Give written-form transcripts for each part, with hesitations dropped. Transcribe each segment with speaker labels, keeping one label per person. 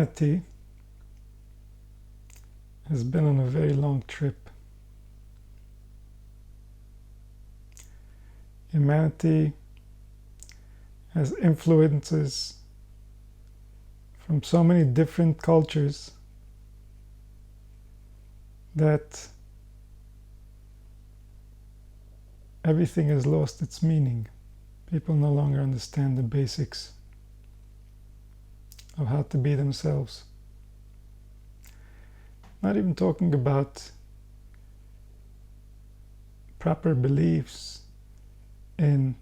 Speaker 1: Humanity has been on a very long trip. Humanity has influences from so many different cultures that everything has lost its meaning. People no longer understand the basics of how to be themselves. Not even talking about proper beliefs in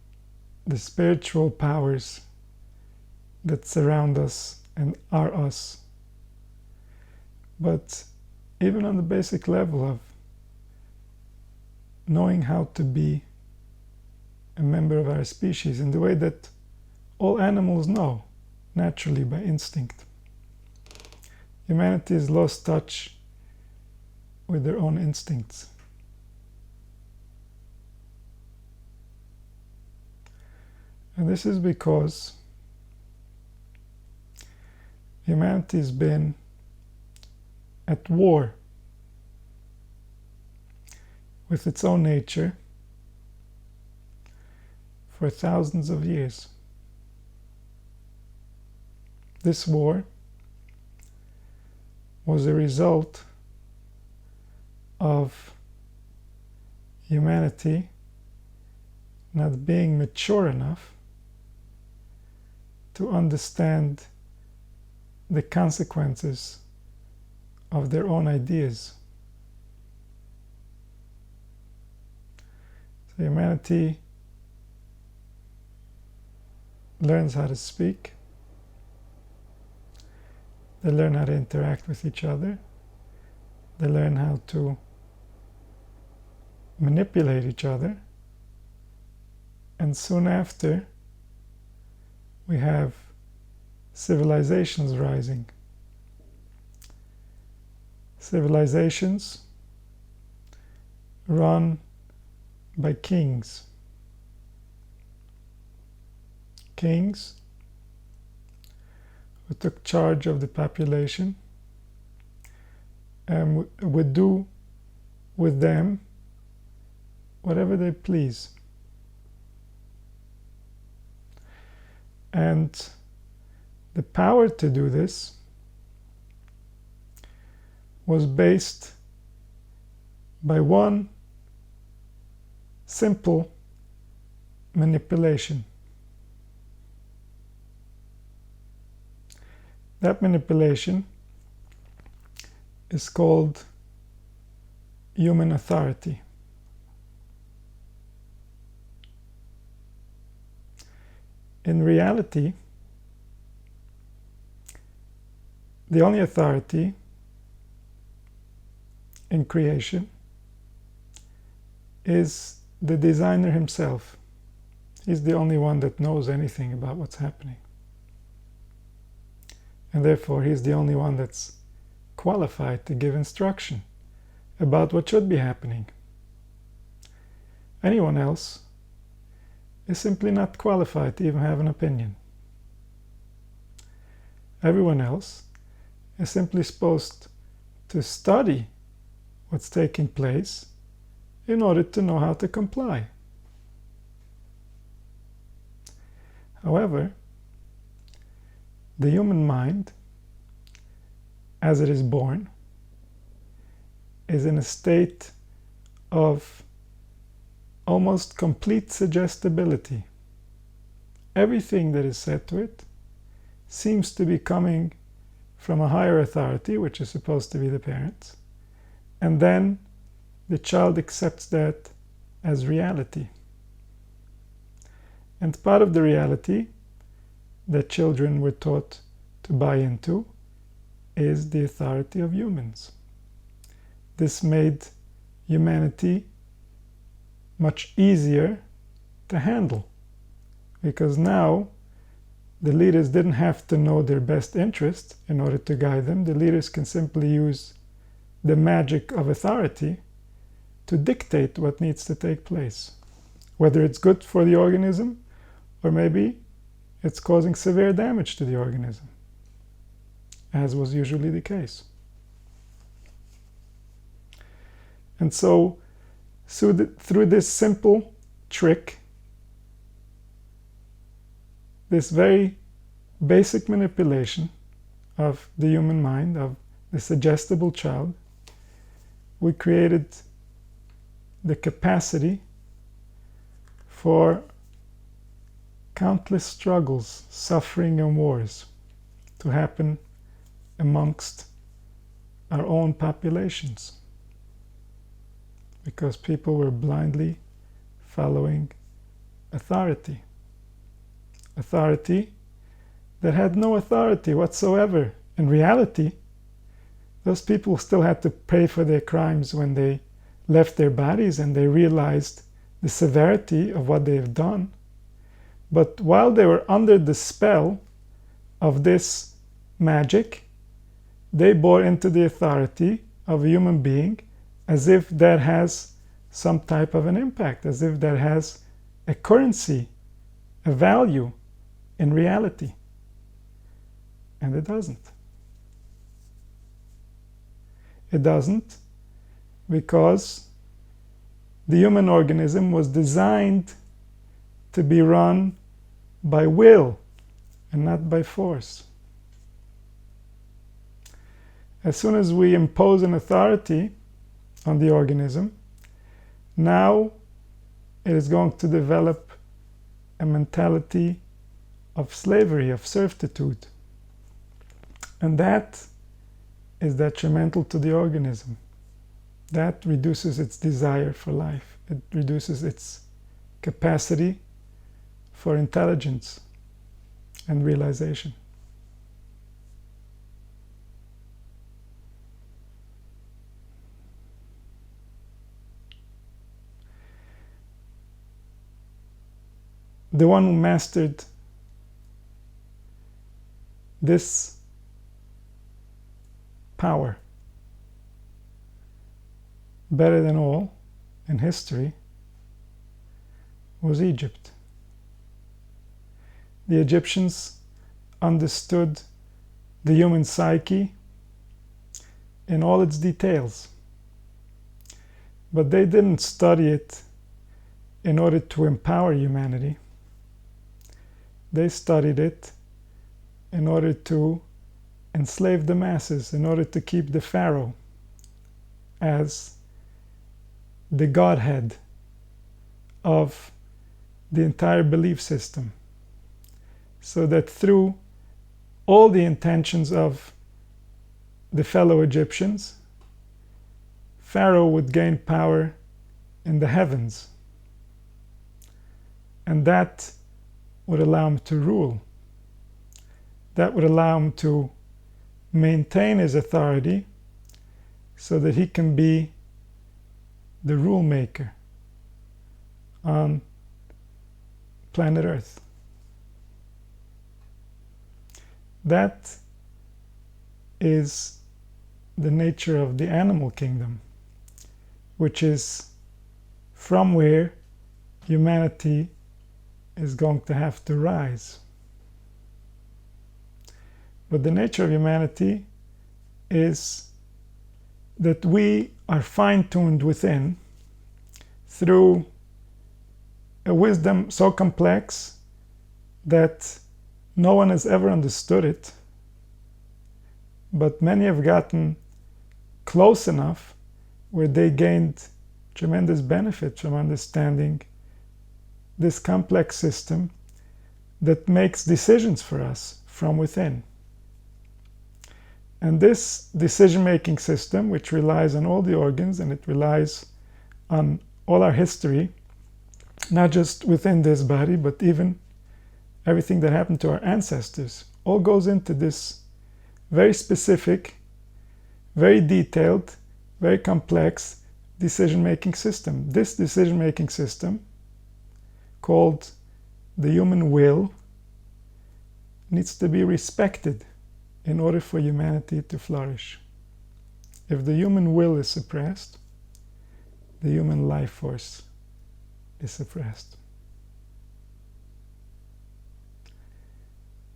Speaker 1: the spiritual powers that surround us and are us, but even on the basic level of knowing how to be a member of our species in the way that all animals know, naturally, by instinct. Humanity has lost touch with their own instincts. And this is because humanity has been at war with its own nature for thousands of years. This war was a result of humanity not being mature enough to understand the consequences of their own ideas. So humanity learns how to speak. They learn how to interact with each other. They learn how to manipulate each other. And soon after, we have civilizations rising. Civilizations run by kings. Kings who took charge of the population and would do with them whatever they please. And the power to do this was based by one simple manipulation. That manipulation is called human authority. In reality, the only authority in creation is the designer himself. He's the only one that knows anything about what's happening. And therefore, he's the only one that's qualified to give instruction about what should be happening. Anyone else is simply not qualified to even have an opinion. Everyone else is simply supposed to study what's taking place in order to know how to comply. However, the human mind, as it is born, is in a state of almost complete suggestibility. Everything that is said to it seems to be coming from a higher authority, which is supposed to be the parents, and then the child accepts that as reality. And part of the reality that children were taught to buy into is the authority of humans. This made humanity much easier to handle, because now the leaders didn't have to know their best interest in order to guide them. The leaders can simply use the magic of authority to dictate what needs to take place, whether it's good for the organism or maybe it's causing severe damage to the organism. as was usually the case. And so, through this simple trick, this very basic manipulation of the human mind, of the suggestible child, we created the capacity for countless struggles, suffering, and wars to happen amongst our own populations, because people were blindly following authority that had no authority whatsoever. In reality, those people still had to pay for their crimes when they left their bodies and they realized the severity of what they have done. But while they were under the spell of this magic, they bore into the authority of a human being as if that has some type of an impact, as if that has a currency, a value in reality. And it doesn't. It doesn't, because the human organism was designed to be run by will and not by force. As soon as we impose an authority on the organism, now it is going to develop a mentality of slavery, of servitude. And that is detrimental to the organism. That reduces its desire for life. It reduces its capacity for intelligence and realization. The one who mastered this power better than all in history was Egypt. The Egyptians understood the human psyche in all its details, but they didn't study it in order to empower humanity. They studied it in order to enslave the masses, in order to keep the Pharaoh as the godhead of the entire belief system, so that through all the intentions of the fellow Egyptians, Pharaoh would gain power in the heavens, and that would allow him to rule. That would allow him to maintain his authority so that he can be the rule maker on planet Earth. That is the nature of the animal kingdom, which is from where humanity is going to have to rise. But the nature of humanity is that we are fine-tuned within through a wisdom so complex that no one has ever understood it, but many have gotten close enough where they gained tremendous benefit from understanding this complex system that makes decisions for us from within. And this decision-making system, which relies on all the organs and it relies on all our history, not just within this body, but even everything that happened to our ancestors, all goes into this very specific, very detailed, very complex decision-making system. This decision-making system, called the human will, needs to be respected in order for humanity to flourish. If the human will is suppressed, the human life force is suppressed.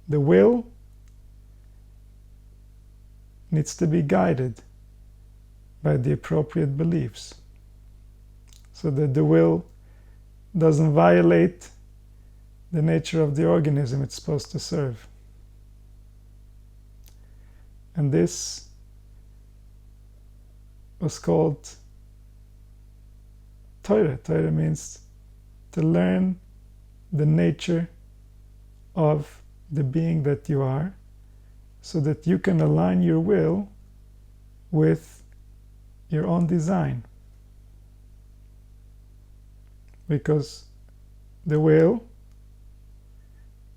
Speaker 1: The will needs to be guided by the appropriate beliefs so that the will doesn't violate the nature of the organism it's supposed to serve. And this was called Torah. Torah means to learn the nature of the being that you are, so that you can align your will with your own design. Because the will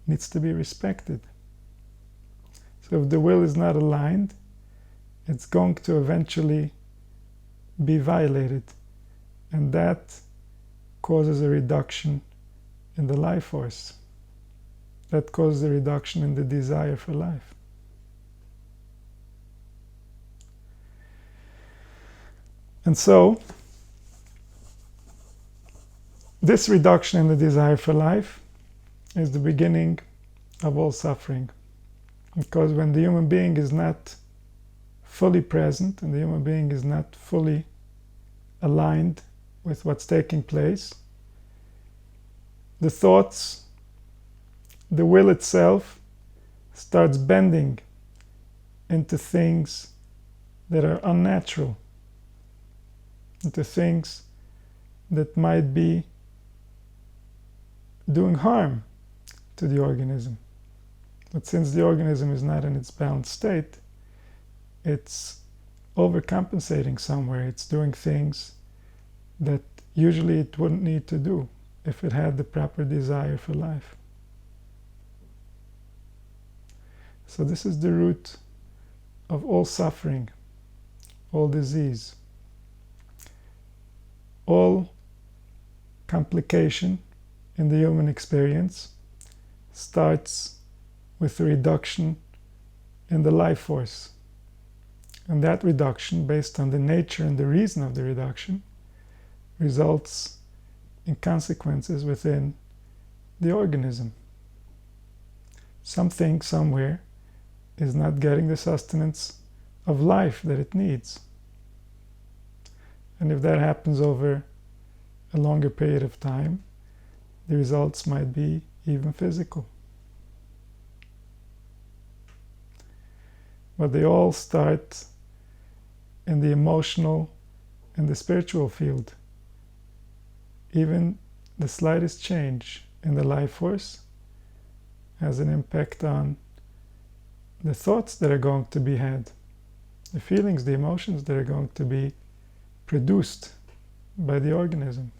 Speaker 1: needs to be respected. So if the will is not aligned, it's going to eventually be violated, and that causes a reduction in the life force. That causes a reduction in the desire for life. And so, this reduction in the desire for life is the beginning of all suffering. Because when the human being is not fully present and the human being is not fully aligned with what's taking place, the thoughts, the will itself starts bending into things that are unnatural, into things that might be doing harm to the organism. But since the organism is not in its balanced state, it's overcompensating somewhere. It's doing things that usually it wouldn't need to do if it had the proper desire for life. So this is the root of all suffering, all disease, all complication in the human experience starts with a reduction in the life force. And that reduction, based on the nature and the reason of the reduction, results in consequences within the organism. Something somewhere is not getting the sustenance of life that it needs. And if that happens over a longer period of time, the results might be even physical. But they all start in the emotional and the spiritual field. Even the slightest change in the life force has an impact on the thoughts that are going to be had, the feelings, the emotions that are going to be produced by the organism.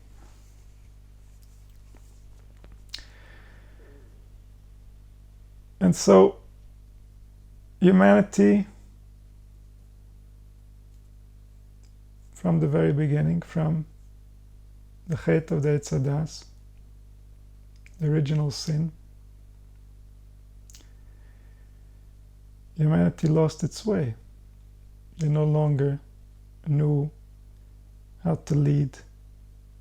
Speaker 1: And so humanity, from the very beginning, from the Chet of the Eitz Hadas, the original sin, humanity lost its way. They no longer knew how to lead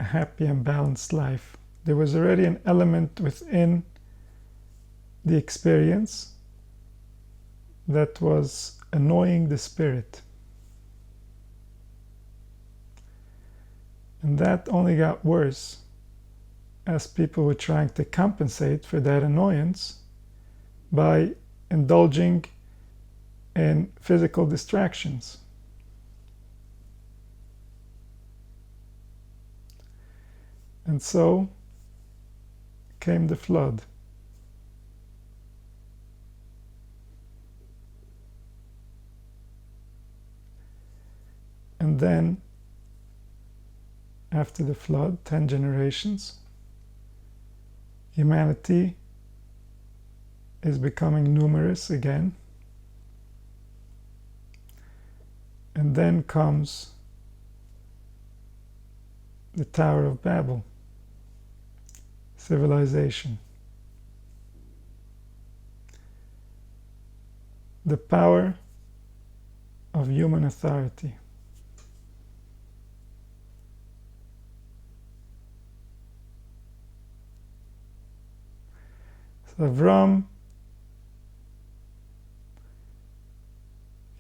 Speaker 1: a happy and balanced life. There was already an element within the experience that was annoying the spirit. And that only got worse as people were trying to compensate for that annoyance by indulging in physical distractions. And so came the flood. And then, after the flood, 10 generations, humanity is becoming numerous again. And then comes the Tower of Babel, civilization. The power of human authority. So Avram,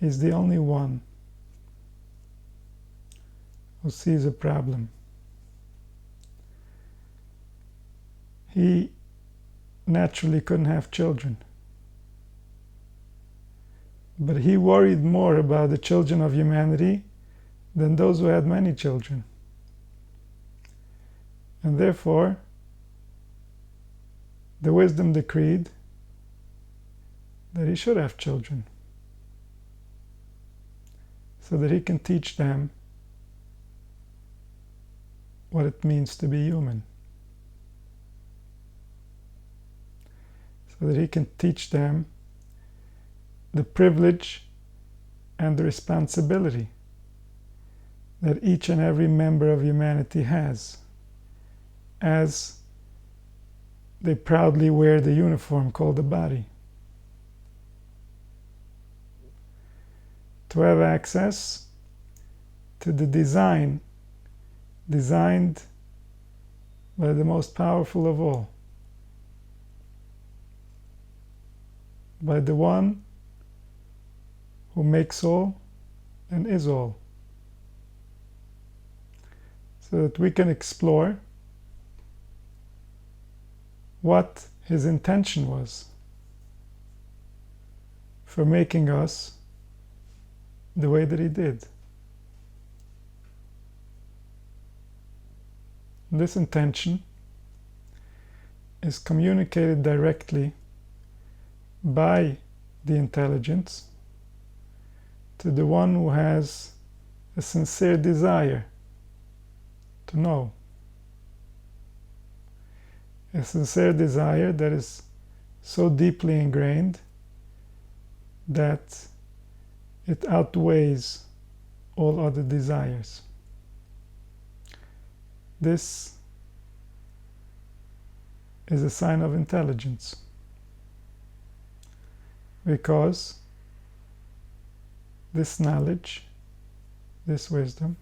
Speaker 1: He's the only one who sees a problem. He naturally couldn't have children, but he worried more about the children of humanity than those who had many children. And therefore, the wisdom decreed that he should have children, so that he can teach them what it means to be human. So that he can teach them the privilege and the responsibility that each and every member of humanity has, as they proudly wear the uniform called the body. To have access to the design designed by the most powerful of all, by the one who makes all and is all, so that we can explore what his intention was for making us the way that he did. This intention is communicated directly by the intelligence to the one who has a sincere desire to know. A sincere desire that is so deeply ingrained that it outweighs all other desires. This is a sign of intelligence, because this knowledge, this wisdom,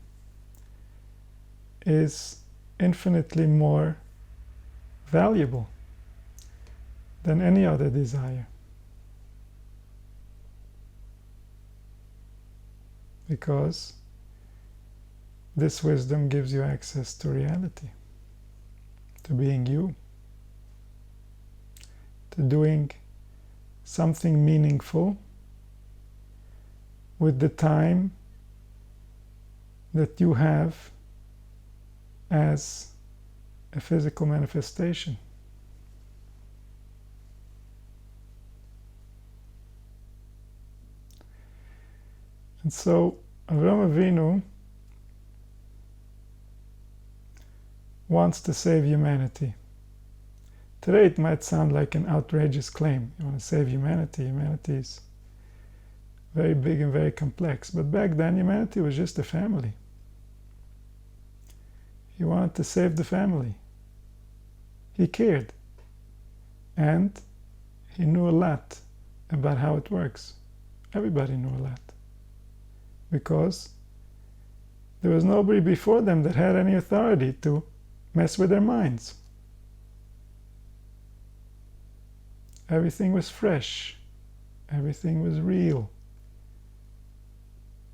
Speaker 1: is infinitely more valuable than any other desire. Because this wisdom gives you access to reality, to being you, to doing something meaningful with the time that you have as a physical manifestation. And so Avraham Avinu wants to save humanity. Today it might sound like an outrageous claim. You want to save humanity. Humanity is very big and very complex. But back then humanity was just a family. He wanted to save the family. He cared. And he knew a lot about how it works. Everybody knew a lot. Because there was nobody before them that had any authority to mess with their minds. Everything was fresh. Everything was real.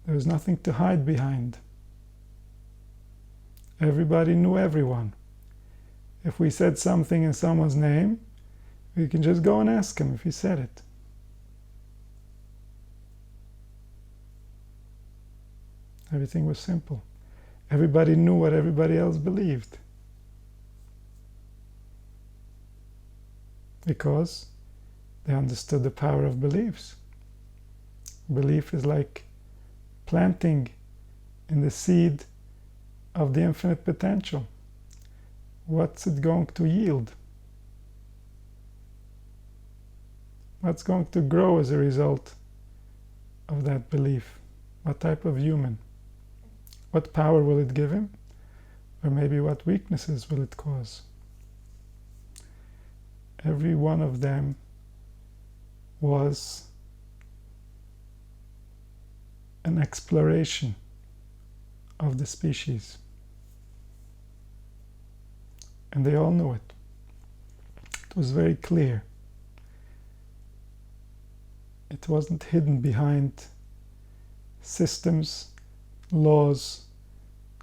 Speaker 1: There was nothing to hide behind. Everybody knew everyone. If we said something in someone's name, we can just go and ask him if he said it. Everything was simple. Everybody knew what everybody else believed. Because they understood the power of beliefs. Belief is like planting in the seed of the infinite potential. What's it going to yield? What's going to grow as a result of that belief? What type of human? What power will it give him? Or maybe what weaknesses will it cause? Every one of them was an exploration of the species. And they all knew it. It was very clear. It wasn't hidden behind systems, laws,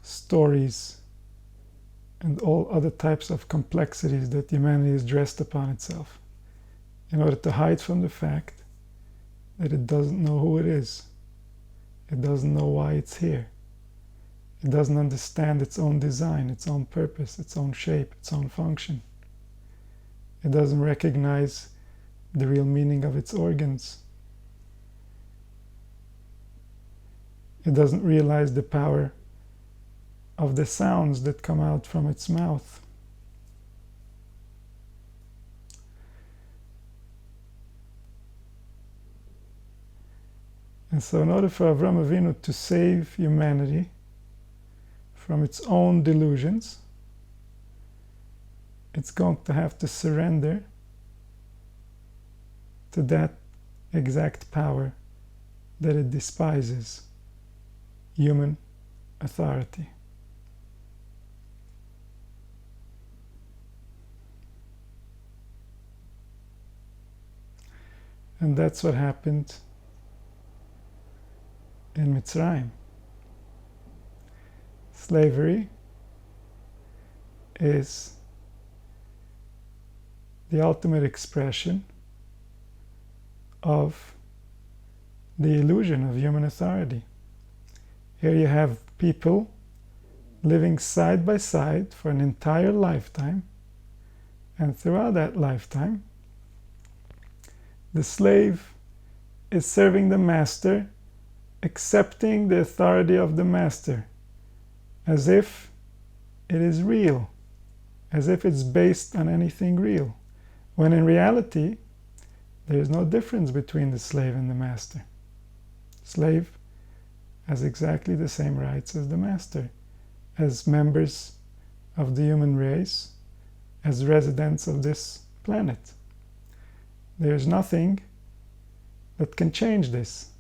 Speaker 1: stories, and all other types of complexities that humanity has dressed upon itself in order to hide from the fact that it doesn't know who it is. It doesn't know why it's here. It doesn't understand its own design, its own purpose, its own shape, its own function. It doesn't recognize the real meaning of its organs. It doesn't realize the power of the sounds that come out from its mouth. And so in order for Avraham Avinu to save humanity from its own delusions, it's going to have to surrender to that exact power that it despises, human authority. And that's what happened in Mitzrayim. Slavery is the ultimate expression of the illusion of human authority. Here you have people living side by side for an entire lifetime, and throughout that lifetime, the slave is serving the master, accepting the authority of the master, as if it is real, as if it's based on anything real, when in reality, there is no difference between the slave and the master. Slave has exactly the same rights as the master, as members of the human race, as residents of this planet. There's nothing that can change this.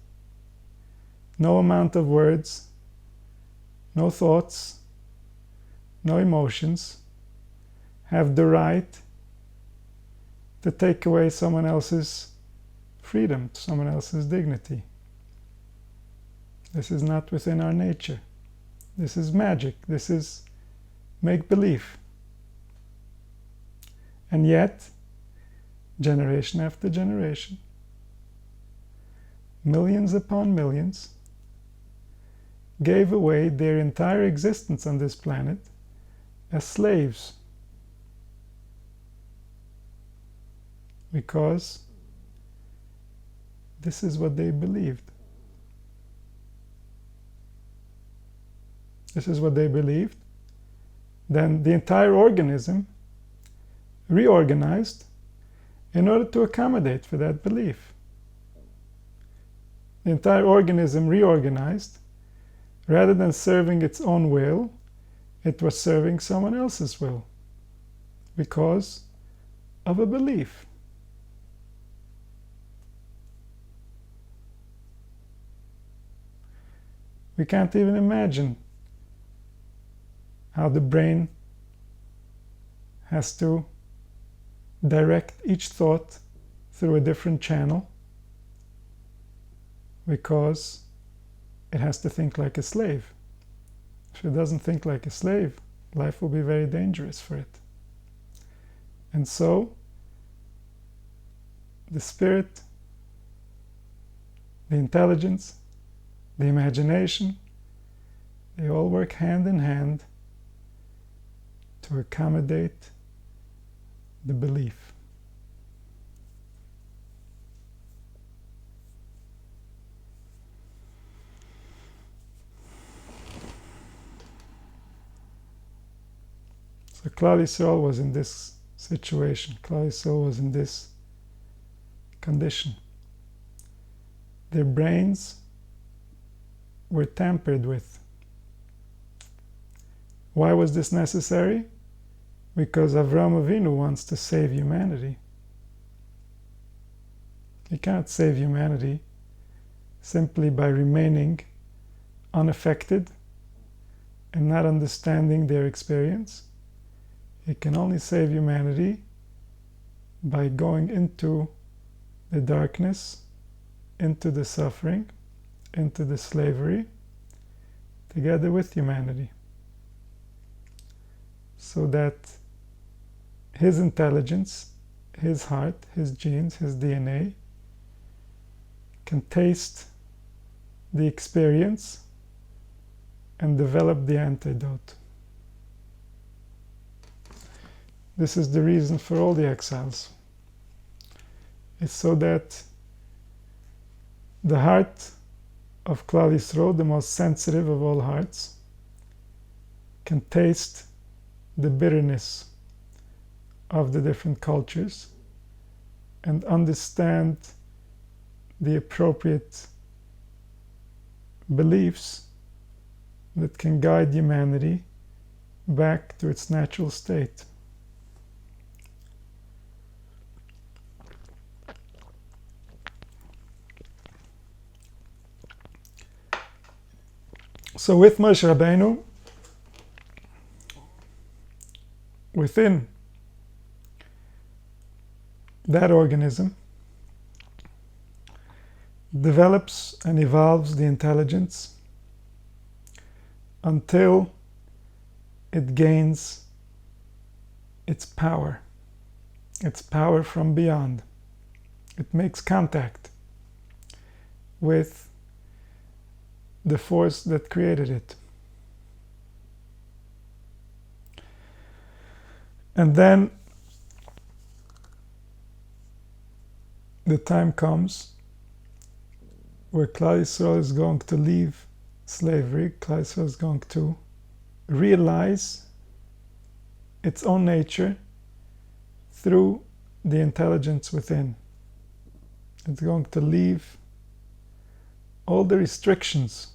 Speaker 1: No amount of words, no thoughts, no emotions have the right to take away someone else's freedom, someone else's dignity. This is not within our nature. This is magic. This is make-believe. And yet, generation after generation, millions upon millions, gave away their entire existence on this planet as slaves, because this is what they believed. This is what they believed. Then the entire organism reorganized in order to accommodate for that belief. The entire organism reorganized. Rather than serving its own will, it was serving someone else's will because of a belief. We can't even imagine how the brain has to direct each thought through a different channel because it has to think like a slave. If it doesn't think like a slave, life will be very dangerous for it. And so, the spirit, the intelligence, the imagination, they all work hand in hand to accommodate the belief. So Klal Yisrael was in this situation. Klal Yisrael was in this condition. Their brains were tampered with. Why was this necessary? Because Avraham Avinu wants to save humanity. He can't save humanity simply by remaining unaffected and not understanding their experience. He can only save humanity by going into the darkness, into the suffering, into the slavery together with humanity, so that his intelligence, his heart, his genes, his DNA can taste the experience and develop the antidote. This is the reason for all the exiles. It's so that the heart of Klal Yisroel, the most sensitive of all hearts, can taste the bitterness of the different cultures and understand the appropriate beliefs that can guide humanity back to its natural state. So with Moshe Rabbeinu, within that organism, develops and evolves the intelligence until it gains its power from beyond. It makes contact with the force that created it. And then the time comes where Klal Yisrael is going to leave slavery. Klal Yisrael is going to realize its own nature through the intelligence within. It's going to leave all the restrictions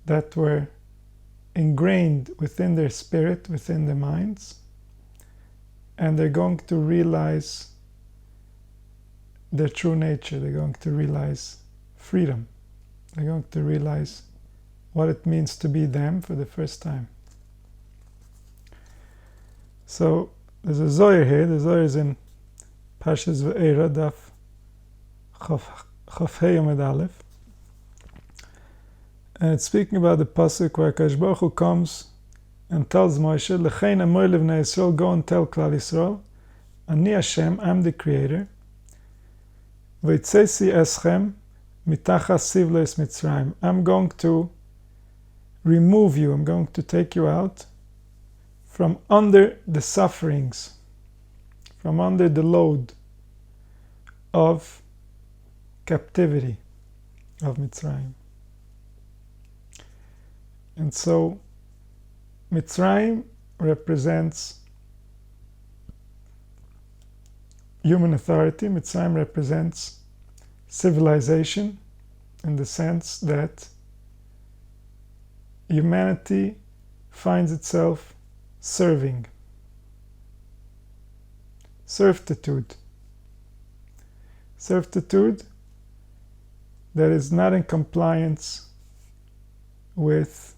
Speaker 1: that were ingrained within their spirit, within their minds, and they're going to realize their true nature. They're going to realize freedom. They're going to realize what it means to be them for the first time. So there's a Zohar here. The Zohar is in Parshas Ve'era, Daf Chaf Hei Amud Aleph. And it's speaking about the pasuk where HaKadosh Baruch Hu comes and tells Moshe, L'chein amor livnei Yisrael, go and tell Klal Yisrael, Ani Hashem, I'm the Creator, V'yitzesi eschem mitachas sivlos Mitzrayim. I'm going to remove you, I'm going to take you out from under the sufferings, from under the load of captivity of Mitzrayim. And so Mitzrayim represents human authority. Mitzrayim represents civilization in the sense that humanity finds itself serving. Servitude. Servitude that is not in compliance with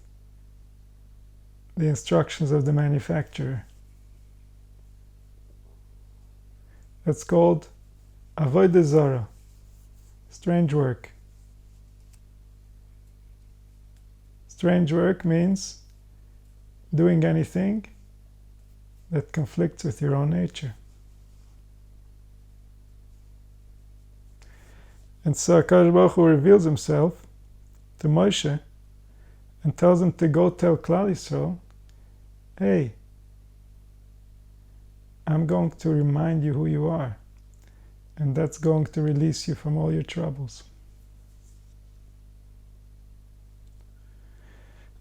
Speaker 1: the instructions of the manufacturer. That's called avodah zara, strange work. Strange work means doing anything that conflicts with your own nature. And so HaKadosh Baruch Hu reveals himself to Moshe and tells him to go tell Klal Yisrael, hey, I'm going to remind you who you are, and that's going to release you from all your troubles.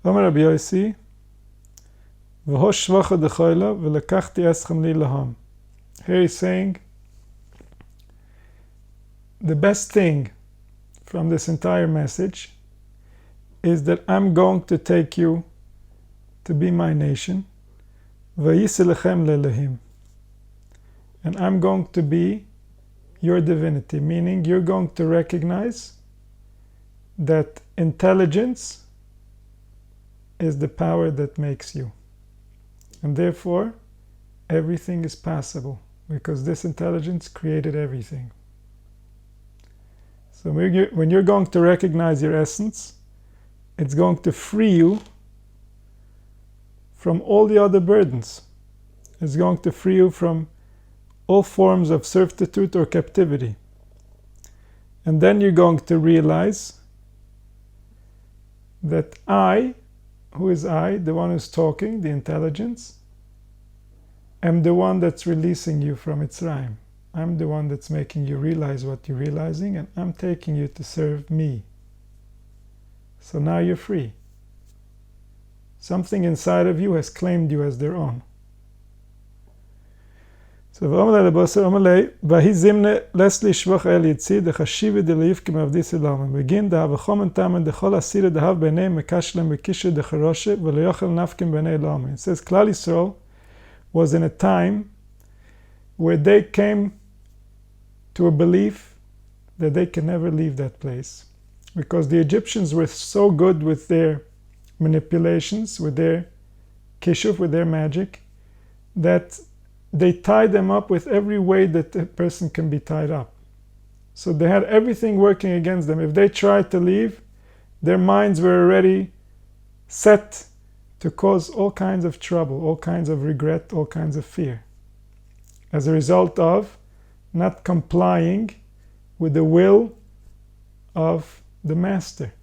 Speaker 1: Omer Rabbi Yossi, v'hosh shvacha dechoyla v'lekachti eschem li laham. Here he's saying, the best thing from this entire message is that I'm going to take you to be my nation, v'yisi lechem le'elahim, and I'm going to be your divinity, meaning you're going to recognize that intelligence is the power that makes you, and therefore everything is possible because this intelligence created everything. So when you're going to recognize your essence, it's going to free you from all the other burdens. It's going to free you from all forms of servitude or captivity. And then you're going to realize that I, who is I, the one who's talking, the intelligence, am the one that's releasing you from its rhyme. I'm the one that's making you realize what you're realizing, and I'm taking you to serve me. So now you're free. Something inside of you has claimed you as their own. So ואומר לבוסר, אומר לי, והיא זימנה לסלי שבוח אל יציא, דחשיבי דלאיף כמעבדי סלאמה. בגין דהב וחומן תאמן דכל אסירי דהב ביניהם מקשלם בקישר דחרושה, ולא יוכל נפקים ביני לאמה. It says, Klal Yisrael was in a time where they came to a belief that they can never leave that place. Because the Egyptians were so good with their manipulations, with their kishuf, with their magic, that they tied them up with every way that a person can be tied up. So they had everything working against them. If they tried to leave, their minds were already set to cause all kinds of trouble, all kinds of regret, all kinds of fear, as a result of not complying with the will of the master.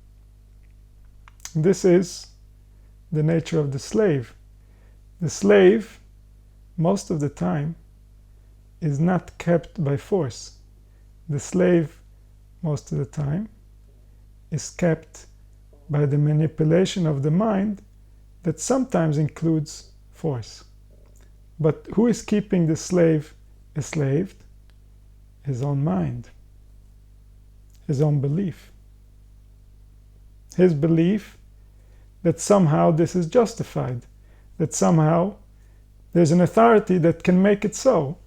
Speaker 1: This is the nature of the slave. The slave, most of the time, is not kept by force. The slave, most of the time, is kept by the manipulation of the mind that sometimes includes force. But who is keeping the slave enslaved? His own mind, his own belief. His belief that somehow this is justified, that somehow there's an authority that can make it so,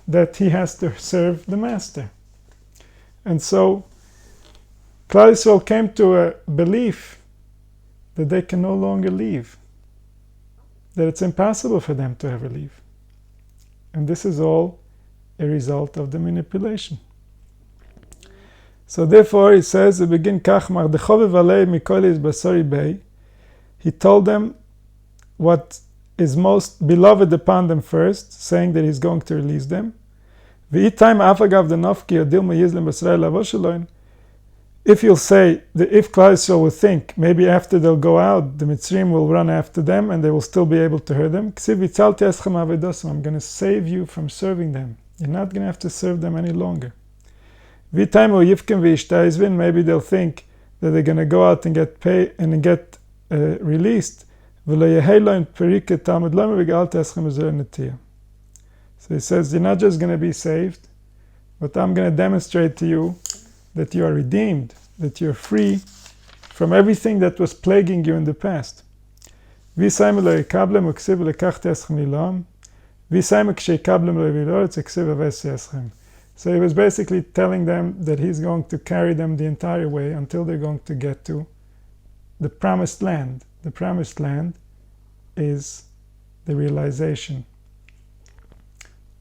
Speaker 1: that he has to serve the master. And so Klal Yisrael came to a belief that they can no longer leave, that it's impossible for them to ever leave. And this is all a result of the manipulation. So therefore, he says, he told them what is most beloved upon them first, saying that he's going to release them. If you'll say that if Klal Yisrael will think, maybe after they'll go out, the Mitzrayim will run after them and they will still be able to hurt them. I'm going to save you from serving them. You're not going to have to serve them any longer. Maybe they'll think that they're going to go out and get paid and get released. So he says, you're not just going to be saved, but I'm going to demonstrate to you that you are redeemed, that you're free from everything that was plaguing you in the past. So he was basically telling them that he's going to carry them the entire way until they're going to get to the promised land. The promised land is the realization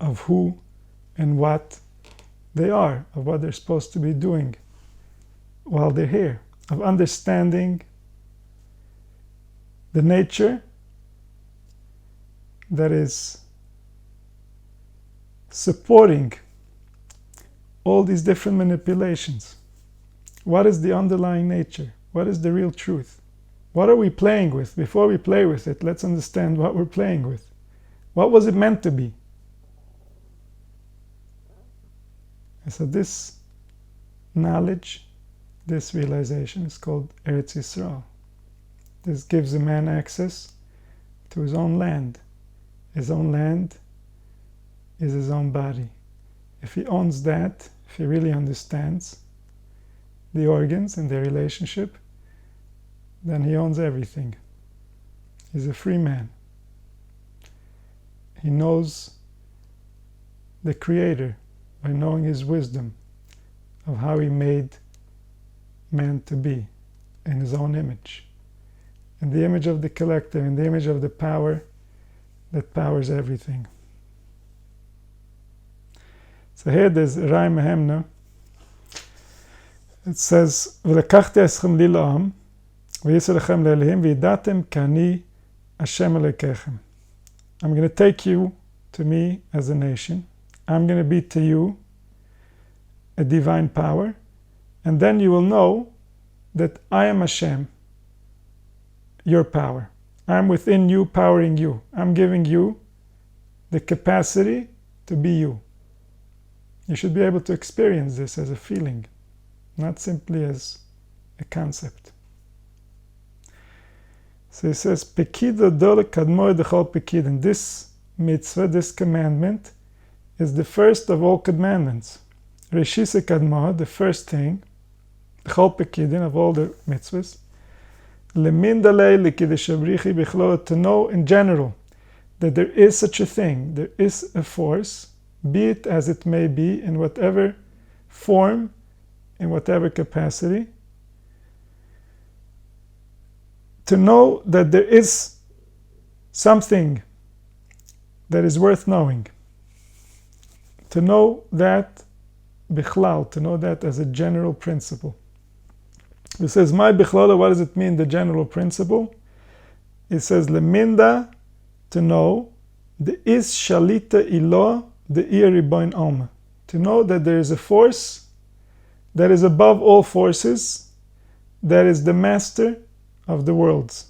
Speaker 1: of who and what they are, of what they're supposed to be doing while they're here, of understanding the nature that is supporting all these different manipulations. What is the underlying nature? What is the real truth? What are we playing with? Before we play with it, let's understand what we're playing with. What was it meant to be? And so this knowledge, this realization is called Eretz Yisrael. This gives a man access to his own land. His own land is his own body. If he owns that, if he really understands the organs and their relationship, then he owns everything. He's a free man. He knows the Creator by knowing his wisdom of how he made man to be in his own image, in the image of the collector, in the image of the power that powers everything. So here there's Rai Mehemna, It says, "V'lekachti eschem li la'am, v'yisur lechem le'elihim, v'yidatem k'ani Hashem Elokechem." I'm going to take you to me as a nation. I'm going to be to you a divine power. And then you will know that I am Hashem, your power. I'm within you, powering you. I'm giving you the capacity to be you. You should be able to experience this as a feeling, not simply as a concept. So he says, Pekida dole kadmoi dechol pekidin. This mitzvah, this commandment, is the first of all commandments. Reshise kadmoi, the first thing, dechol pekidin, of all the mitzvahs. Lemindalei likideshabrichi bichlol, to know in general that there is such a thing, there is a force, be it as it may be, in whatever form, in whatever capacity, to know that there is something that is worth knowing. To know that bichlal, to know that as a general principle. It says, my bichlala, what does it mean, the general principle? It says, leminda, to know, the is shalita ilo, the riboin alma. To know that there is a force that is above all forces, that is the master of the worlds.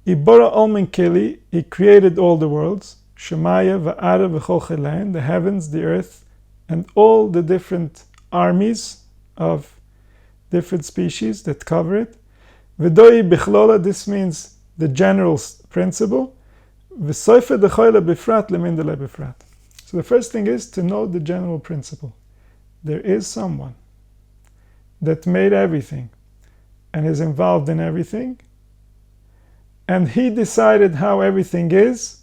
Speaker 1: Ibora almin keli, he created all the worlds, Shemaya va'ara v'chol chelain, the heavens, the earth, and all the different armies of different species that cover it. V'doi bichlola, this means the general principle. V'soife dechoyle bifrat lemindele bifrat. So the first thing is to know the general principle. There is someone that made everything and is involved in everything, and he decided how everything is,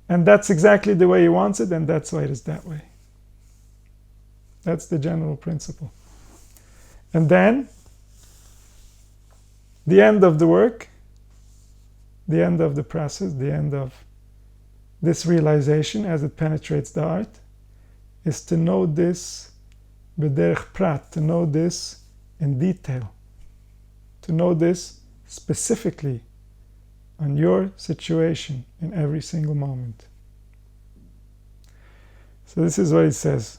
Speaker 1: and that's exactly the way he wants it, and that's why it is that way. That's the general principle. And then the end of the work, the end of the process, the end of this realization as it penetrates the heart, is to know this b'derech prat, to know this in detail, to know this specifically on your situation in every single moment. So this is what it says.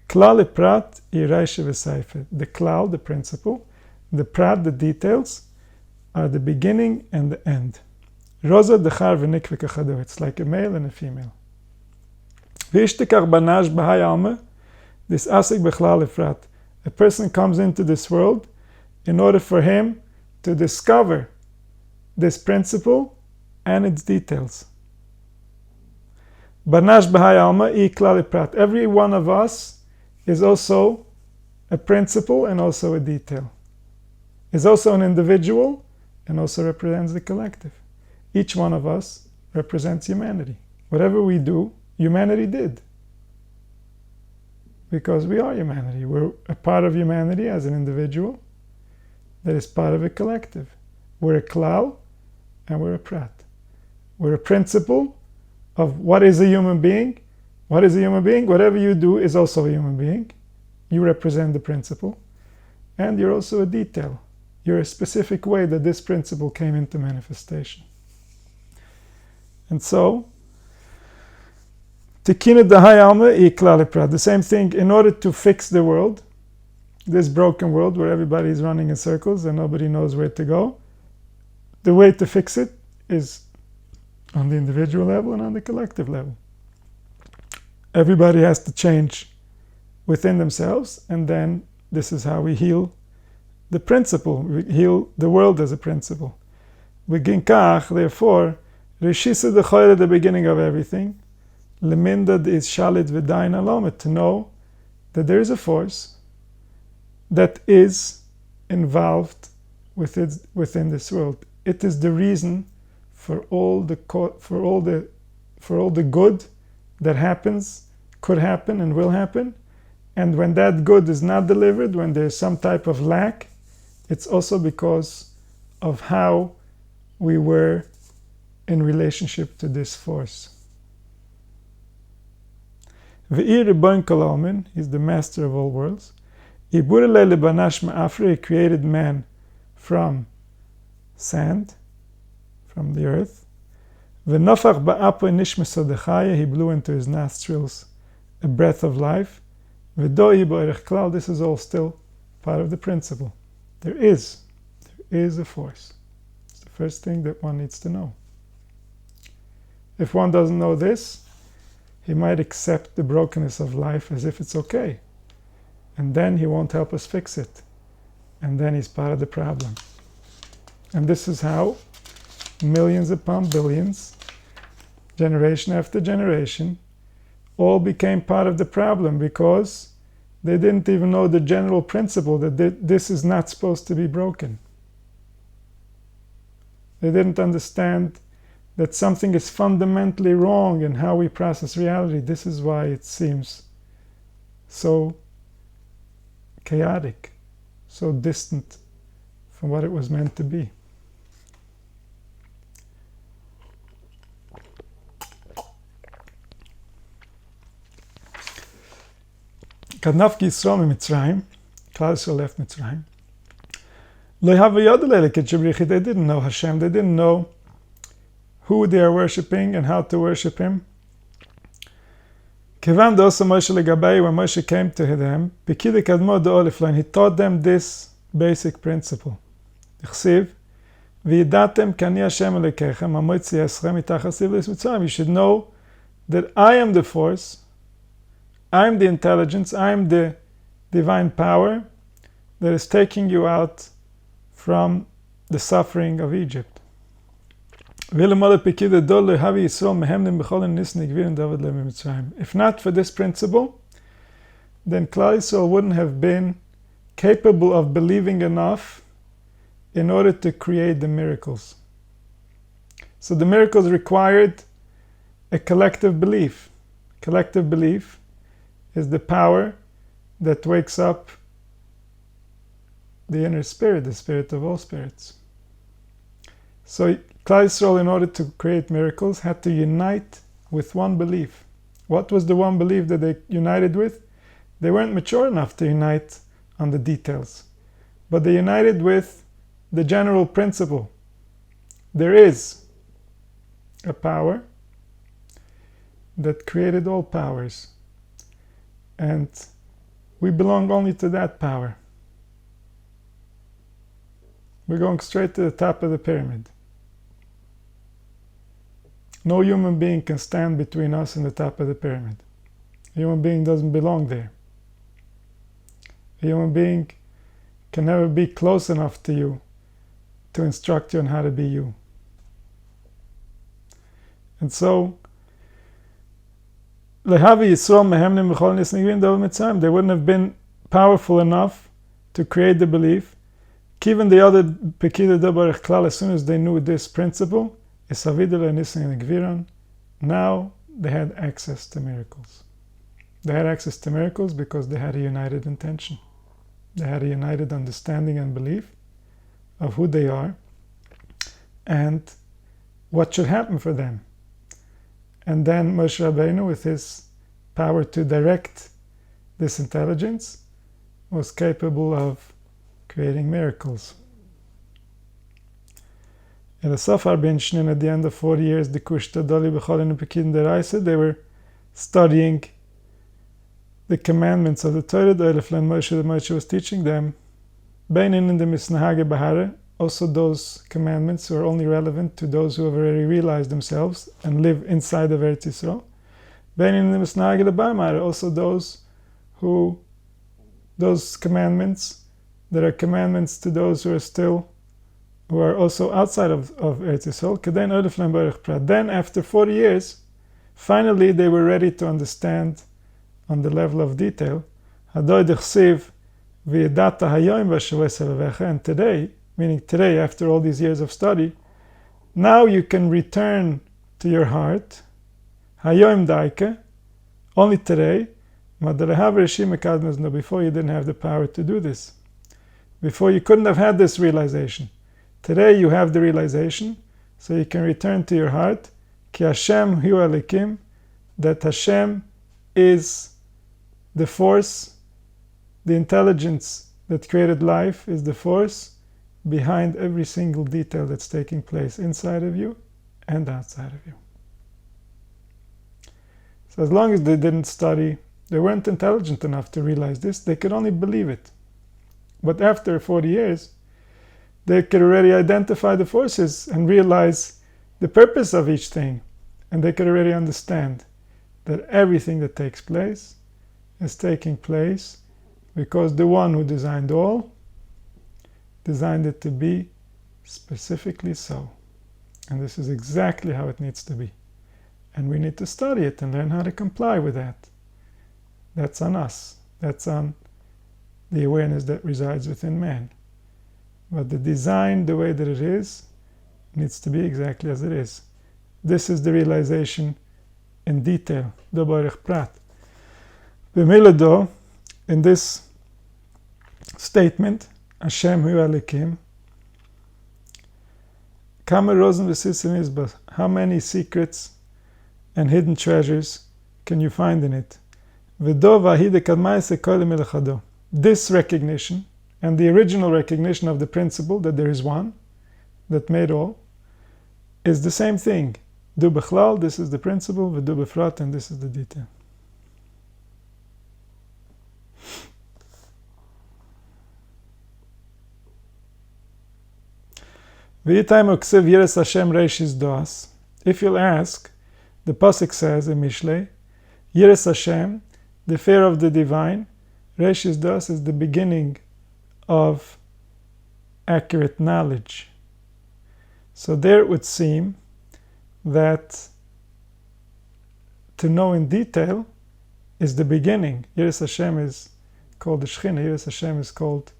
Speaker 1: Klal prat iraishe v'saife. The klal, the principle, the prat, the details, are the beginning and the end. Rosa dechar v'nikve kachado. It's like a male and a female. V'ishtekach banash b'hai alma, this asik b'chlal prat. A person comes into this world in order for him to discover this principle and its details. Banash b'hai alma I klal prat. Every one of us is also a principle and also a detail. Is also an individual and also represents the collective. Each one of us represents humanity. Whatever we do, humanity did. Because we are humanity. We're a part of humanity as an individual that is part of a collective. We're a klal and we're a prat. We're a principle of what is a human being. What is a human being? Whatever you do is also a human being. You represent the principle. And you're also a detail. You're a specific way that this principle came into manifestation. And so, Tikinut dahai alma I klal prat. The same thing, in order to fix the world, this broken world where everybody is running in circles and nobody knows where to go, the way to fix it is on the individual level and on the collective level. Everybody has to change within themselves, and then this is how we heal the principle. We heal the world as a principle. Beginkach, therefore, Reshisa dechoyle, the beginning of everything, Lemindad is shalit v'dain alomet, to know that there is a force that is involved within this world. It is the reason for all the good that happens, could happen, and will happen. And when that good is not delivered, when there's some type of lack, it's also because of how we were in relationship to this force. V'ir riboin kol almin, he's the master of all worlds. He created man from sand, from the earth. He blew into his nostrils a breath of life. This is all still part of the principle. There is a force. It's the first thing that one needs to know. If one doesn't know this, he might accept the brokenness of life as if it's okay. And then he won't help us fix it. And then he's part of the problem. And this is how millions upon billions, generation after generation, all became part of the problem because they didn't even know the general principle that this is not supposed to be broken. They didn't understand that something is fundamentally wrong in how we process reality. This is why it seems so chaotic, so distant from what it was meant to be. Kadnaf Yisrael Mitzrayim, Klal Yisrael left Mitzrayim. They didn't know Hashem. They didn't know who they are worshipping and how to worship Him. When Moshe came to them, he taught them this basic principle. You should know that I am the force, I am the intelligence, I am the divine power that is taking you out from the suffering of Egypt. If not for this principle, then Klal Yisrael wouldn't have been capable of believing enough in order to create the miracles. So the miracles required a collective belief. Collective belief is the power that wakes up the inner spirit, the spirit of all spirits. So Klal Yisrael, in order to create miracles, had to unite with one belief. What was the one belief that they united with? They weren't mature enough to unite on the details, but they united with the general principle. There is a power that created all powers, and we belong only to that power. We're going straight to the top of the pyramid. No human being can stand between us and the top of the pyramid. A human being doesn't belong there. A human being can never be close enough to you to instruct you on how to be you. And so, they wouldn't have been powerful enough to create the belief. Even the other Pekida Dabarech Klal, as soon as they knew this principle, now they had access to miracles. They had access to miracles because they had a united intention. They had a united understanding and belief of who they are and what should happen for them. And then Moshe Rabbeinu, with his power to direct this intelligence, was capable of creating miracles. In the Safar Ben Shnin, at the end of 40 years, they were studying the commandments of the Torah, that Moshe was teaching them. Beinin in the Misnahage Bahare, also those commandments were only relevant to those who have already realized themselves and live inside of Eretz Yisrael. Beinin in the Misnahage Bahare, also those commandments that are commandments to those who are also outside of Eretz Yisrael. Then, after 40 years, finally they were ready to understand on the level of detail. And today, meaning today, after all these years of study, now you can return to your heart, only today, before you didn't have the power to do this. Before you couldn't have had this realization. Today you have the realization, so you can return to your heart, Ki Hashem hu Elikim, that Hashem is the force the intelligence that created life is the force behind every single detail that's taking place inside of you and outside of you. So as long as they didn't study, they weren't intelligent enough to realize this, they could only believe it. But after 40 years, they could already identify the forces and realize the purpose of each thing. And they could already understand that everything that takes place is taking place because the one who designed all designed it to be specifically so. And this is exactly how it needs to be. And we need to study it and learn how to comply with that. That's on us. That's on the awareness that resides within man. But the design, the way that it is, needs to be exactly as it is. This is the realization in detail. Do barich prat. B'miledo, in this statement, Hashem hu Elikim, Kama rozen v'sisim izbah, how many secrets and hidden treasures can you find in it? V'do v'ahide kadmai sekol milachado. This recognition and the original recognition of the principle that there is one that made all is the same thing. Du b'chlal, this is the principle, v'du b'frat, and this is the detail. V'yitayim uksev yiras Hashem reishis doas. If you'll ask, the Pasuk says in Mishlei, yiras Hashem, the fear of the divine, reishis doas is the beginning of accurate knowledge. So there it would seem that to know in detail is the beginning. Yiras Hashem is called the Shechina. Yiras Hashem is called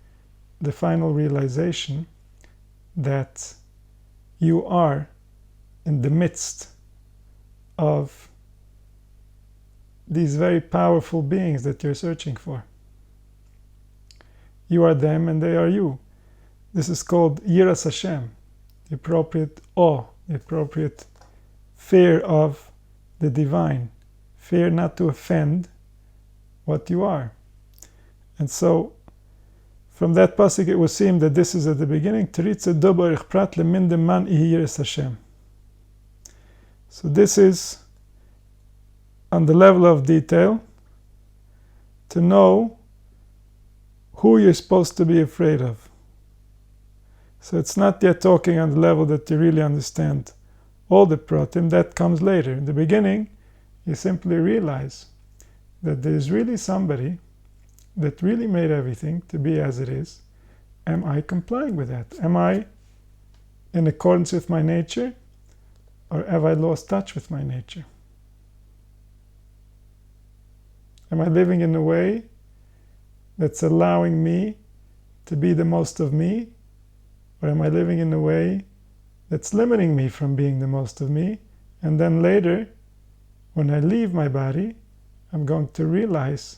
Speaker 1: the final realization that you are in the midst of these very powerful beings that you're searching for. You are them and they are you. This is called Yiras Hashem, the appropriate awe, the appropriate fear of the divine. Fear not to offend what you are. And so, from that pasuk, it would seem that this is at the beginning. So this is on the level of detail to know who you're supposed to be afraid of. So it's not yet talking on the level that you really understand all the pratim. That comes later. In the beginning, you simply realize that there is really somebody that really made everything to be as it is. Am I complying with that? Am I in accordance with my nature? Or have I lost touch with my nature? Am I living in a way that's allowing me to be the most of me? Or am I living in a way that's limiting me from being the most of me? And then later, when I leave my body, I'm going to realize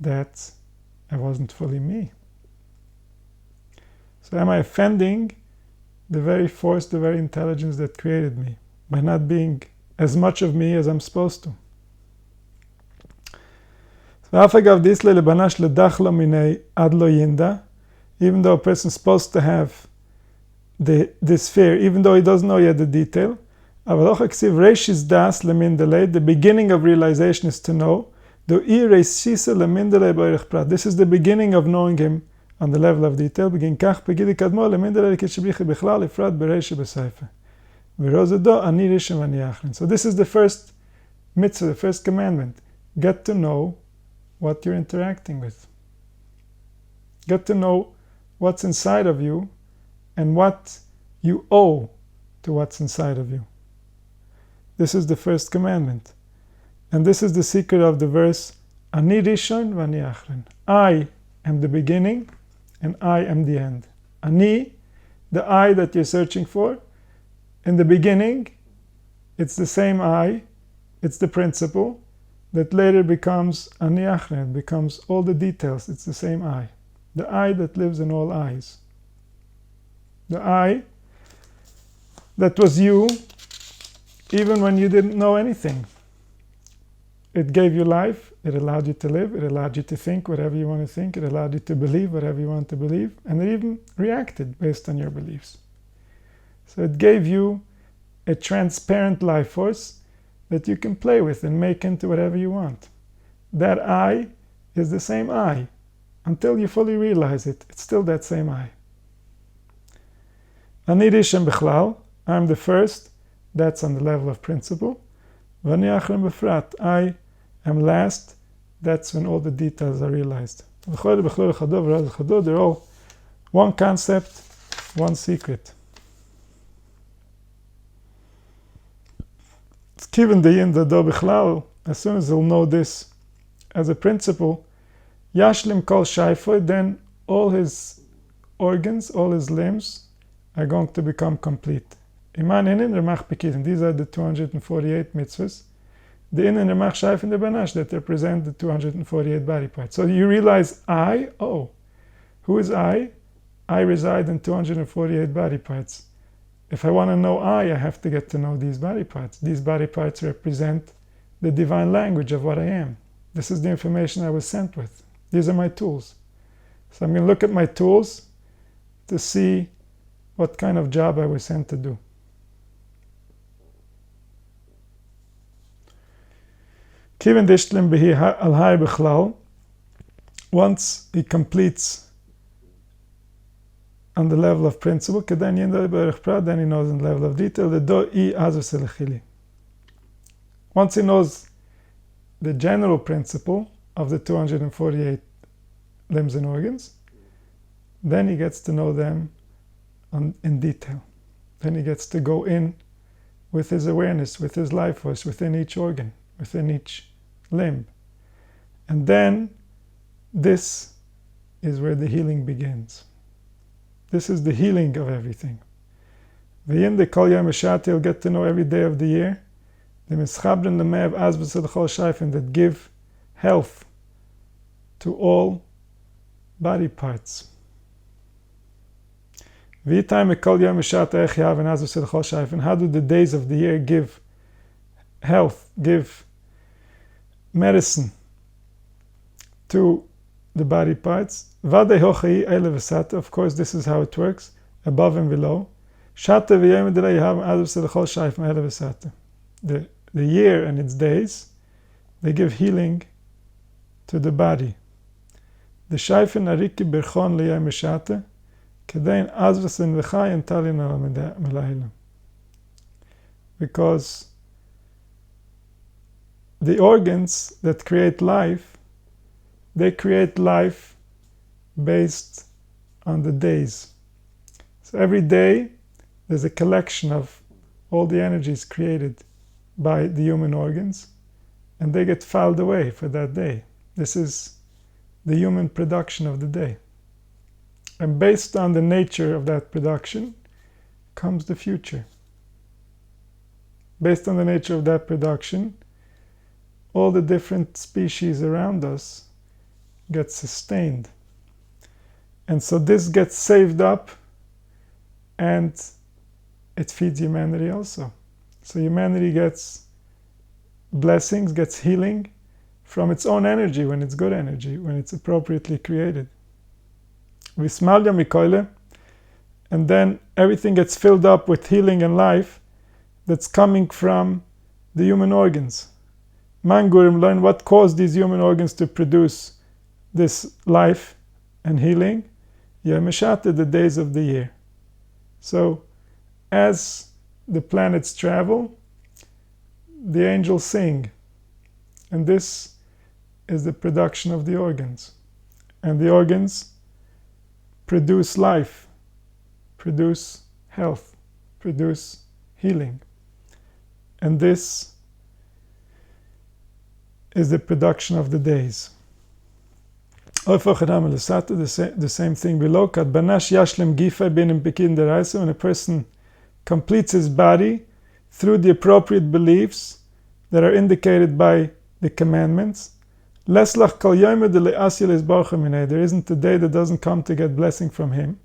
Speaker 1: that I wasn't fully me. So am I offending the very force, the very intelligence that created me by not being as much of me as I'm supposed to? Even though a person is supposed to have this fear, even though he doesn't know yet the detail, the beginning of realization is to know. This is the beginning of knowing him on the level of detail. So this is the first mitzvah, the first commandment. Get to know what you're interacting with. Get to know what's inside of you and what you owe to what's inside of you. This is the first commandment. And this is the secret of the verse, Ani Rishon v'ani Achron. I am the beginning and I am the end. Ani, the I that you're searching for. In the beginning, it's the same I, it's the principle, that later becomes Ani Achron, it becomes all the details, it's the same I. The I that lives in all eyes. The I that was you even when you didn't know anything. It gave you life, it allowed you to live, it allowed you to think whatever you want to think, it allowed you to believe whatever you want to believe, and it even reacted based on your beliefs. So it gave you a transparent life force that you can play with and make into whatever you want. That I is the same I. Until you fully realize it, it's still that same I. Ani Rishon Bichlal, I'm the first, that's on the level of principle. V'ani Achron Befrat, I am last, that's when all the details are realized. They're all one concept, one secret. Given the yin dado bichlal, as soon as he'll know this as a principle, yashlim kol shaifoy, then all his organs, all his limbs are going to become complete. Iman inin remach pekitim. These are the 248 mitzvahs. The in and remach shaif and the banash that represent the 248 body parts. So you realize who is I? I reside in 248 body parts. If I want to know I have to get to know these body parts. These body parts represent the divine language of what I am. This is the information I was sent with. These are my tools. So I'm going to look at my tools to see what kind of job I was sent to do. Once he completes on the level of principle, then he knows on the level of detail. Once he knows the general principle of the 248 limbs and organs, then he gets to know them in detail. Then he gets to go in with his awareness, with his life force, within each organ, within each limb. And then this is where the healing begins. This is the healing of everything. V'yin de kol yom eshati, he'll get to know every day of the year. The mischabren l'me'ev azbus l'chol shayfin, that give health to all body parts. V'yitay mekol yom eshati ech yaven azbus l'chol shayfin. How do the days of the year give health, give medicine to the body parts? Of course, this is how it works, above and below. The year and its days, they give healing to the body. The shayfen ariki berchon liyam meshate, kedain azvasin v'chayin talin al melayla. Because the organs that create life, they create life based on the days. So every day there's a collection of all the energies created by the human organs, and they get filed away for that day. This is the human production of the day. And based on the nature of that production comes the future. Based on the nature of that production, all the different species around us get sustained. And so this gets saved up and it feeds humanity also. So humanity gets blessings, gets healing from its own energy, when it's good energy, when it's appropriately created. Vismalya mikoile, and then everything gets filled up with healing and life that's coming from the human organs. Mangurim learn what caused these human organs to produce this life and healing. Yemeshate, the days of the year. So as the planets travel, the angels sing, and this is the production of the organs. And the organs produce life, produce health, produce healing. And this is the production of the days. The same thing below. When a person completes his body through the appropriate beliefs that are indicated by the commandments, there isn't a day that doesn't come to get blessing from him.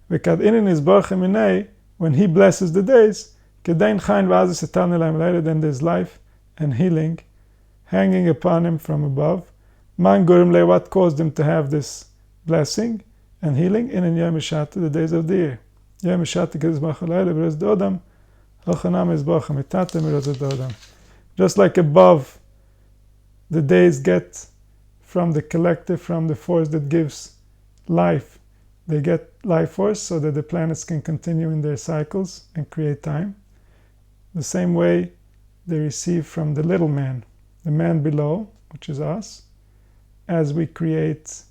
Speaker 1: When he blesses the days, then there's life and healing hanging upon him from above. Man gurim le, what caused him to have this blessing and healing? In Yom Shata, the days of the year. Yom Shata kizbach halayla b'rez dodam, hachanam izbach hamitata miraz dodam. Just like above, the days get from the collective, from the force that gives life. They get life force so that the planets can continue in their cycles and create time. The same way they receive from the little man, the man below, which is us. As we create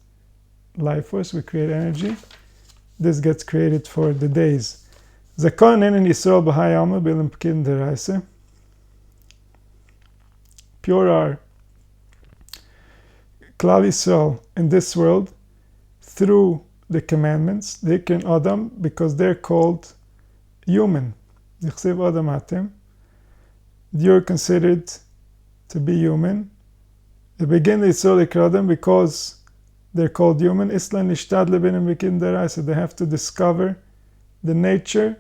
Speaker 1: life force, we create energy. This gets created for the days. Zakon in Yisrael b'hai alma b'ilm p'kidin deraisa. Pure are Klal Yisrael in this world through the commandments. They can Adam because they're called human. Yichsev Adam atem. You're considered to be human. They begin Yisrael ikradam because they're called human. Islan nishtad lebenim b'kidin deraisa. They have to discover the nature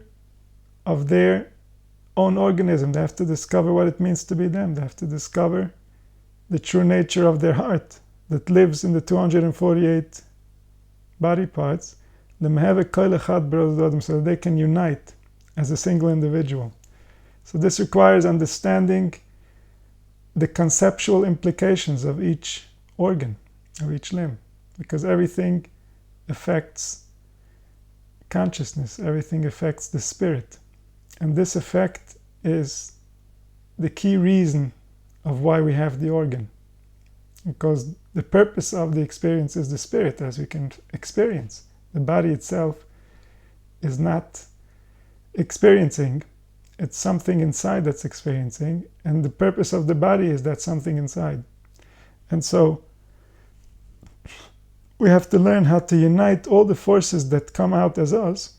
Speaker 1: of their own organism. They have to discover what it means to be them. They have to discover the true nature of their heart that lives in the 248 body parts. So that they can unite as a single individual. So this requires understanding the conceptual implications of each organ, of each limb, because everything affects consciousness, everything affects the spirit. And this effect is the key reason of why we have the organ. Because the purpose of the experience is the spirit, as we can experience. The body itself is not experiencing, it's something inside that's experiencing, and the purpose of the body is that something inside. And so we have to learn how to unite all the forces that come out as us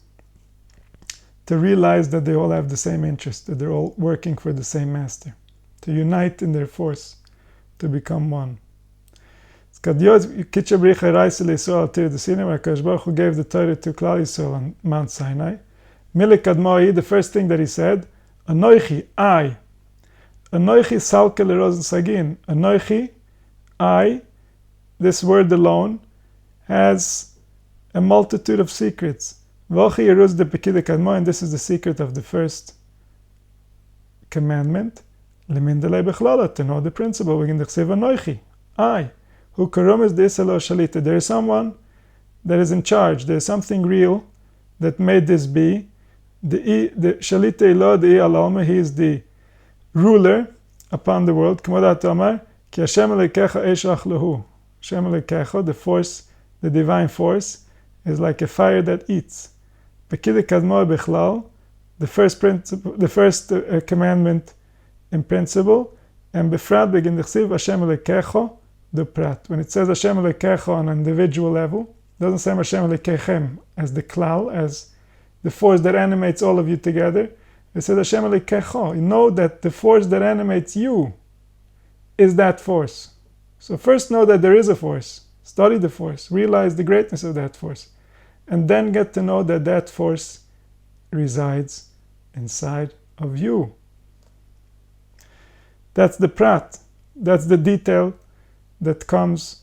Speaker 1: to realize that they all have the same interest, that they're all working for the same master, to unite in their force, to become one. HaKadosh Baruch Hu gave the Torah to Klal Yisrael on Mount Sinai. The first thing that he said, Anoichi, I. Anoichi salke lerozen sagin. Anoichi, I. This word alone has a multitude of secrets. And this is the secret of the first commandment. To know the principle. Anoichi, I. Who karom is this elo shalita. There is someone that is in charge. There is something real that made this be. The shalita elo the alalma. He is the ruler upon the world. K'modat Omar ki Hashem Elokecha eshach lehu. Hashem Elokecha, the force, the divine force, is like a fire that eats. B'kidei kadmo bichlal, the first principle, the first commandment in principle, and befrat begin d'chsiv Hashem Elokecha. The prat. When it says Hashem Elokecha on an individual level, it doesn't say Hashem Elokechem as the klal, as the force that animates all of you together. It says Hashem Elokecha. You know that the force that animates you is that force. So first know that there is a force. Study the force. Realize the greatness of that force. And then get to know that that force resides inside of you. That's the prat. That's the detail that comes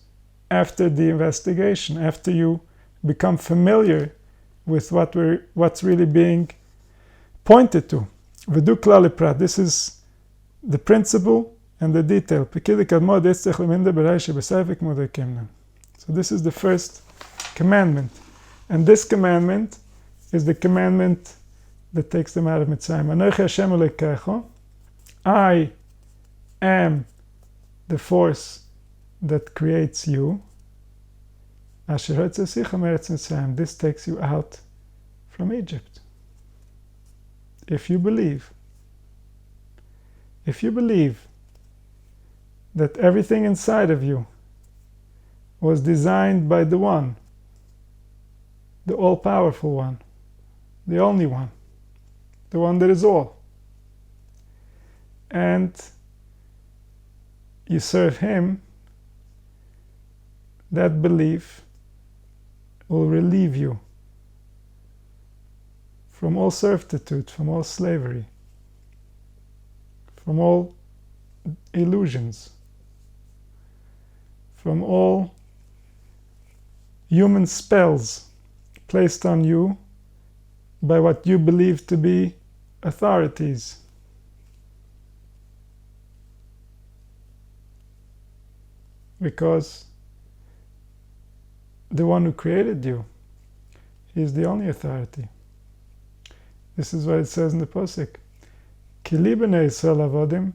Speaker 1: after the investigation, after you become familiar with what's really being pointed to. V'du klal prat. This is the principle and the detail. So this is the first commandment. And this commandment is the commandment that takes them out of Mitzrayim. Anochi Hashem Elokecha. I am the force that creates you. Asher hotzesicha meretz Mitzrayim. This takes you out from Egypt. If you believe that everything inside of you was designed by the One, the all-powerful One, the only One, the One that is all, and you serve Him, that belief will relieve you from all servitude, from all slavery, from all illusions. from all human spells placed on you by what you believe to be authorities. Because the one who created you, he is the only authority. This is what it says in the Pesach. Ki li b'nei Yisrael avodim,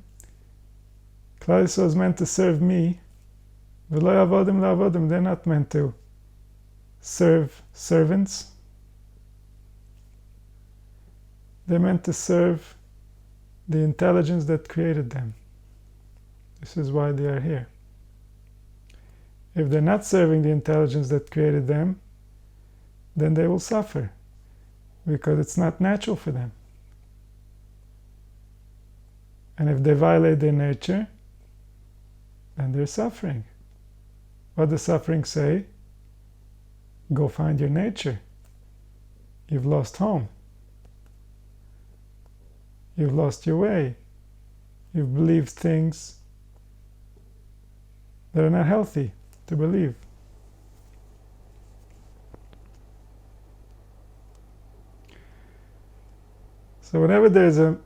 Speaker 1: Klal Yisrael is meant to serve me, v'lo avodim la'avodim, they're not meant to serve servants. They're meant to serve the intelligence that created them. This is why they are here. If they're not serving the intelligence that created them, then they will suffer, because it's not natural for them. And if they violate their nature, then they're suffering. What does suffering say? Go find your nature. You've lost home. You've lost your way. You've believed things that are not healthy to believe. So whenever there's a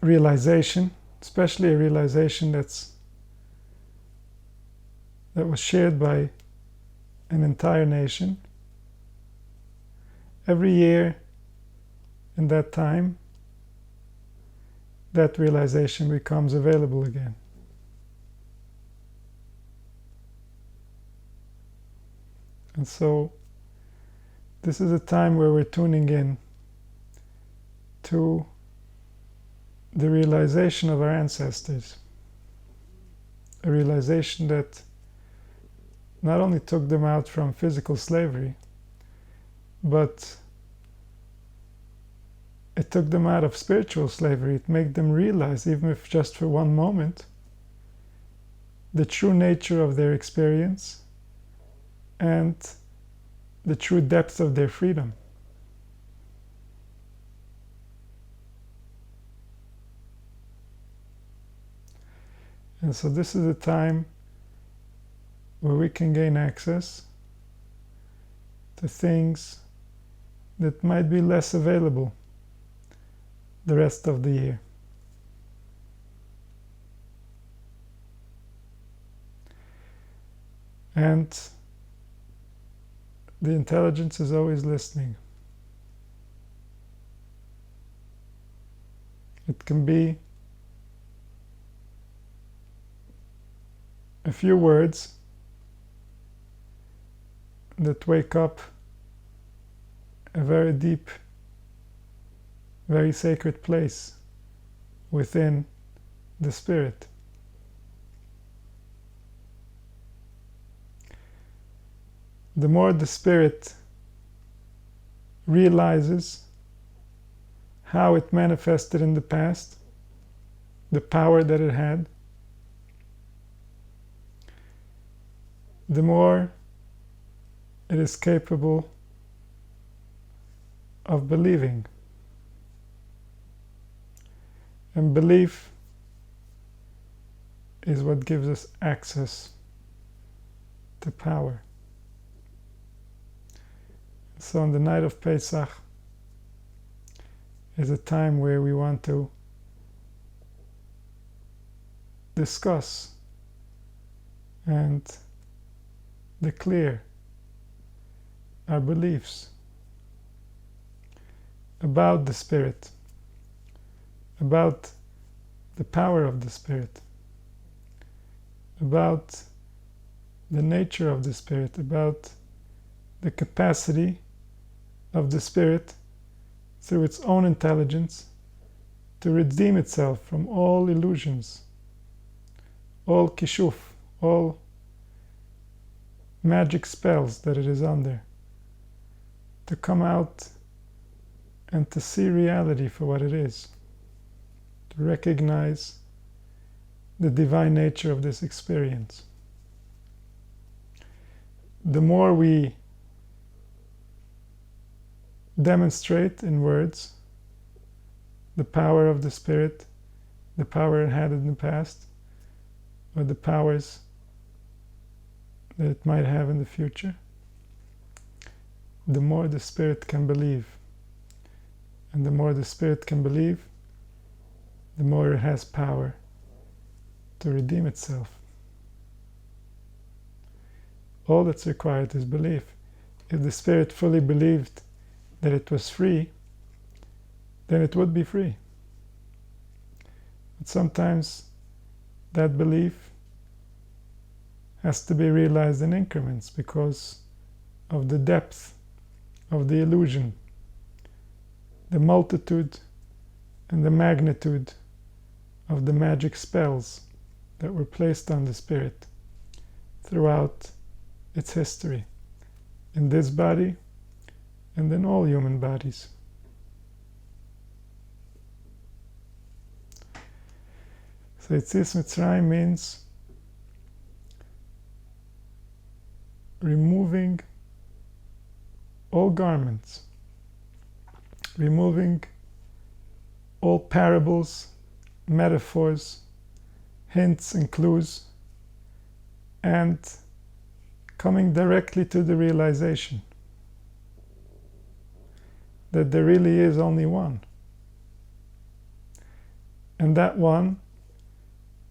Speaker 1: realization, especially a realization that was shared by an entire nation, every year in that time, that realization becomes available again. And so this is a time where we're tuning in to the realization of our ancestors, a realization that not only took them out from physical slavery, but it took them out of spiritual slavery. It made them realize, even if just for one moment, the true nature of their experience and the true depth of their freedom. And so this is a time where we can gain access to things that might be less available the rest of the year. And the intelligence is always listening. It can be a few words that wake up a very deep, very sacred place within the spirit. The more the spirit realizes how it manifested in the past, the power that it had, the more it is capable of believing. And belief is what gives us access to power. So on the night of Pesach is a time where we want to discuss and declare our beliefs about the Spirit, about the power of the Spirit, about the nature of the Spirit, about the capacity of the Spirit through its own intelligence to redeem itself from all illusions, all kishuf, all magic spells that it is under, to come out and to see reality for what it is, to recognize the divine nature of this experience. The more we demonstrate in words the power of the Spirit, the power it had in the past, or the powers that it might have in the future, the more the spirit can believe. And the more the spirit can believe, the more it has power to redeem itself. All that's required is belief. If the spirit fully believed that it was free, then it would be free. But sometimes that belief has to be realized in increments because of the depth of the illusion, the multitude and the magnitude of the magic spells that were placed on the spirit throughout its history, in this body and in all human bodies. So Yetzias Mitzrayim means removing all garments, removing all parables, metaphors, hints and clues, and coming directly to the realization that there really is only one. And that one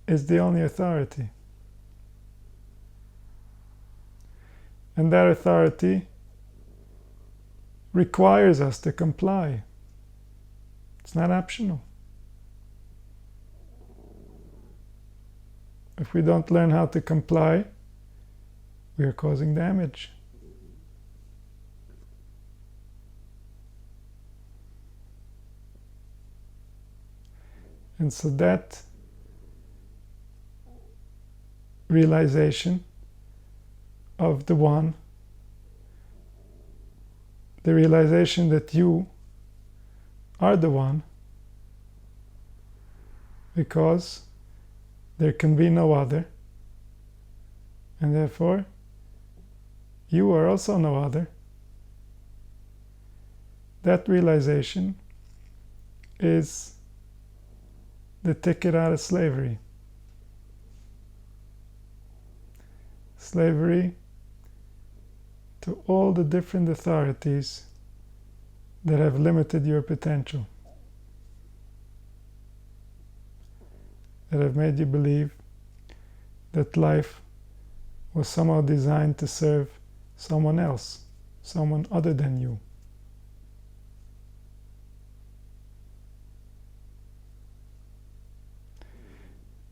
Speaker 1: is the only authority. And that authority requires us to comply. It's not optional. If we don't learn how to comply, we are causing damage. And so that realization of the one, the realization that you are the one, because there can be no other, and therefore you are also no other. That realization is the ticket out of slavery. Slavery to all the different authorities that have limited your potential, that have made you believe that life was somehow designed to serve someone else, someone other than you.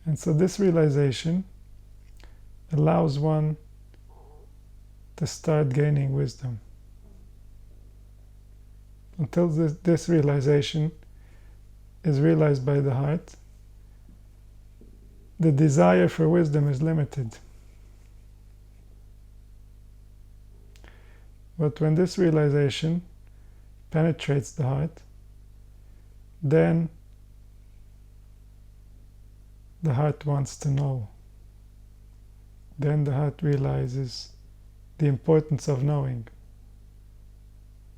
Speaker 1: And so this realization allows one to start gaining wisdom. Until this realization is realized by the heart, the desire for wisdom is limited. But when this realization penetrates the heart, then the heart wants to know. Then the heart realizes the importance of knowing.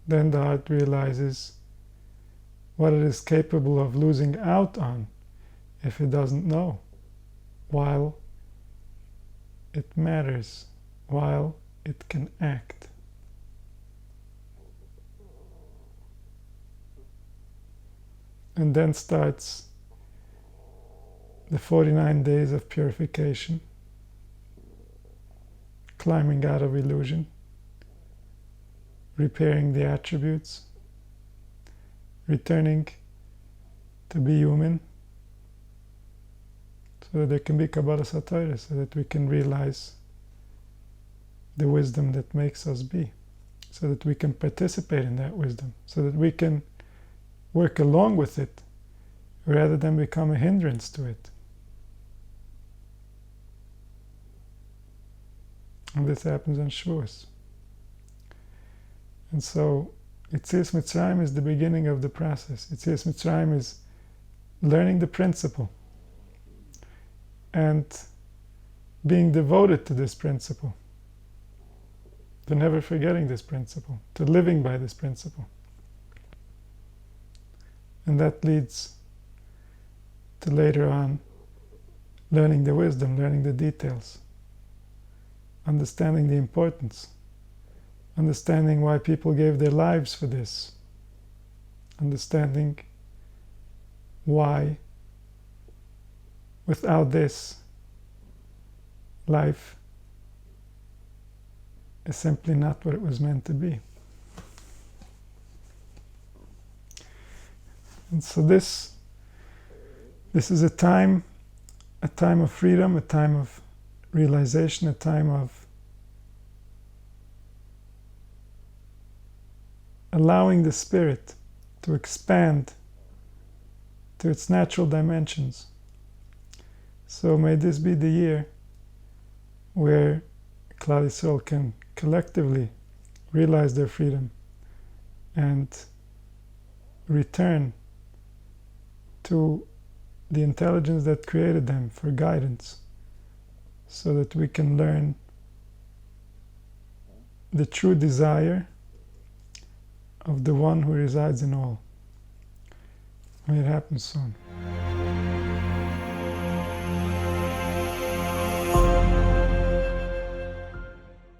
Speaker 1: Then the heart realizes what it is capable of losing out on if it doesn't know, while it matters, while it can act. And then starts the 49 days of purification, climbing out of illusion, repairing the attributes, returning to be human, so that there can be Kabbalah Satira, so that we can realize the wisdom that makes us be, so that we can participate in that wisdom, so that we can work along with it rather than become a hindrance to it. And this happens on Shavuos. And so Yetzias Mitzrayim is the beginning of the process. Yetzias Mitzrayim is learning the principle and being devoted to this principle, to never forgetting this principle, to living by this principle. And that leads to later on learning the wisdom, learning the details, understanding the importance, understanding why people gave their lives for this, understanding why without this life is simply not what it was meant to be. And so this is a time of freedom, a time of realization, a time of allowing the spirit to expand to its natural dimensions. So may this be the year where Klal Yisrael can collectively realize their freedom and return to the intelligence that created them for guidance, so that we can learn the true desire of the one who resides in all. May it happen soon.